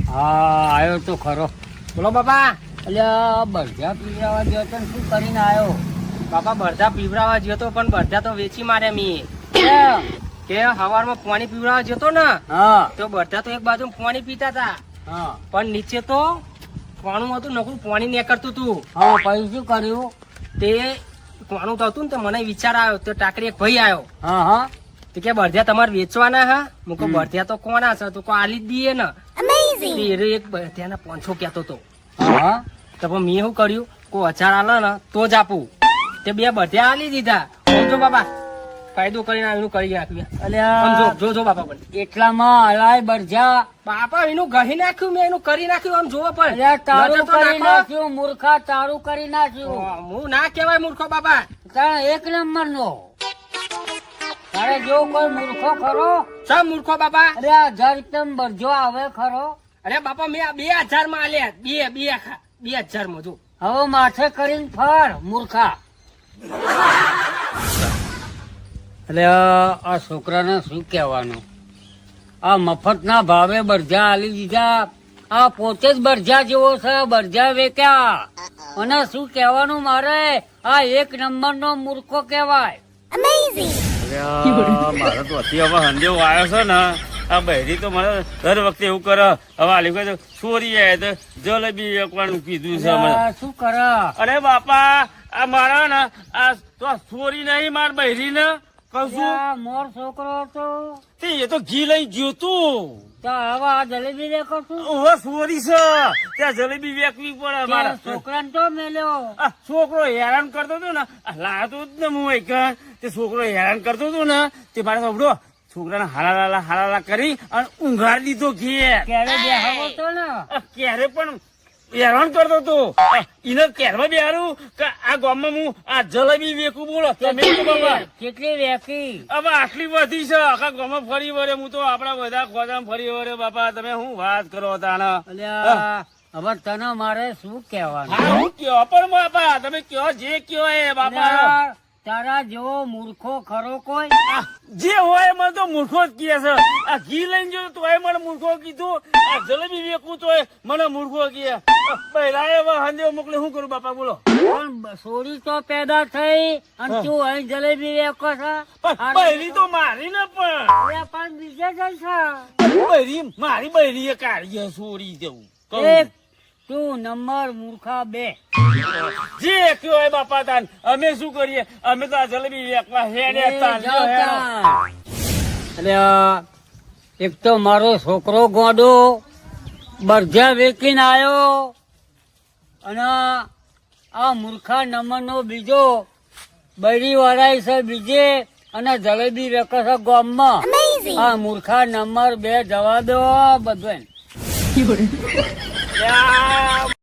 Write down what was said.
હા આવ્યો તો ખરો. બોલો બાપા. એટલે બરધા પીવડાવવા ગયો તો ને શું કરીને આવ્યો? બાપા બરધા પીવડાવવા ગયો તો પણ બરધા તો વેચી માર્યા મી. કે હવારમાં પાણી પીવડાવવા જતો ને હા તો બરધા તો એક બાજુ પાણી પીતા હતા હા પણ નીચે તો પાણું હતું નકરું પાણી નીકળતું હતું. હા પછી શું કર્યું? તે પાણું તો હતું ને તો મને વિચાર આવ્યો તો ટાકરી એક ભાઈ આવ્યો હા હા તો કે બરધા તમારે વેચવાના હા મુકો બરધા તો કોના છે તો આલી જ દઈએ ને. તે એક બરધ્યાના 500 કહેતો હતો. હા તો પણ મેં શું કર્યું કોઈ 1000 આલે ને તો જ આપું. તે બે બરધ્યા આલી દીધા. સમજો બાપા કાયદો કરીને એનું કરી નાખ્યું. સમજો એટલે જો બાપા પણ એટલામાં હલાય બરધા. બાપા એનું ગહી નાખ્યું મેં એનું કરી નાખ્યું આમ જોવો પણ અલ્યા તારું નજર તો કરી નાખો. નાખ્યું મૂર્ખા, તારું કરી નાખ્યું. હું ના કહેવાય મૂર્ખો બાપા. તારે એક નંબર નો. તારે જેવો કોઈ મૂર્ખો ખરો? સબ મૂર્ખો બાપા. અરે આ જરતમ બરજો આવે ખરો? અરે બાપા મેં આ 2000 માં આલ્યા 2000 માં જો. હવે માથે કરીને ફર મૂર્ખા. એટલે આ છોકરાને શું કહેવાનું? આ મફતના ભાવે બરજા આલી દીધા. આ પોતે જ બરજા જેવો છે, બરજા વેચ્યા. અને શું કહેવાનું મારે? આ એક નંબરનો મૂર્ખો કહેવાય. મારે તો હતી હવે હંદેવો આવ્યો છે ને આ બહેરી તો મને દર વખતે એવું કરે. હવે આલી કોઈ ચોરી જાય તો જલેબી વેચવાનું કીધું છે મને. આ શું કરે? અરે બાપા આ મારા ને આ તો ચોરી નહીં માર બહેરી ને કશું આ મોર છોકરો હતો તે એ તો ઘી લઈ ગયું તું. તો હવે આ જલેબી દેખો છું. ઓહો ચોરી છે ત્યાં જલેબી વેચવી પડે મારા છોકરાને તો મેલ્યો. આ છોકરો હેરાન કરતો હતો ને લાતો જ ને હું એક તે છોકરો હેરાન કરતો હતો ને તે મારે સાંભળો છોકરાને હાલાલા કરી અને ઊંઘાડી દીધો ઘેર. ક્યારે બેહાવો તો ને? ક્યારે પણ હેરાન કરતો હતો. એને ક્યારે બેહારું કે આ ગામમાં હું આ જલેબી વેકું બોલો તમે કહો બાબા. કેટલી વેકી? હવે આટલી બધી છે આખા ગામમાં ફરી વળે હું તો આપડા બધા ખોજામાં ફરી વળે બાપા તમે શું વાત કરો તાણા. અલ્યા હવે તને મારે શું કહેવાનું? હા હું કયો પણ બાપા તમે કયો જે કયો એ બાપા. અલ્યા, તારા જેવો મૂર્ખો ખરો કોઈ? આ જે હોય મને તો મૂર્ખો જ કહે છે. આ ઘી લઈને જો તોય મને મૂર્ખો કીધું. આ જલેબી વેકું તોય મને મૂર્ખો કહે. પહેલા એવા હંદે મોકલે શું કરું બાપા બોલો. પણ સોરી તો પેદા થઈ અને તું અહીં જલેબી વેકો છે? પણ બહેરી તો મારી ને પણ અલ્યા, પણ બીજે જઈ છે. બહેરી મારી બહેરી એ કાઢી સોરી દેવું કહું. એક તું નંબર મૂર્ખા 2. જે કયો હોય બાપા તાન અમે શું કરીએ અમે તો આ જલેબી વેકવા હેડે તાન જો હેડો. અલ્યા એક તો મારો છોકરો ગોડો બરજા વેચીને આવ્યો અને આ મૂર્ખા નંબરનો બીજો બૈરી વરાય છે બીજે અને જલેબી વેચે છે ગામમાં. આ મૂર્ખા નંબર 2 જવા દો બધું. યા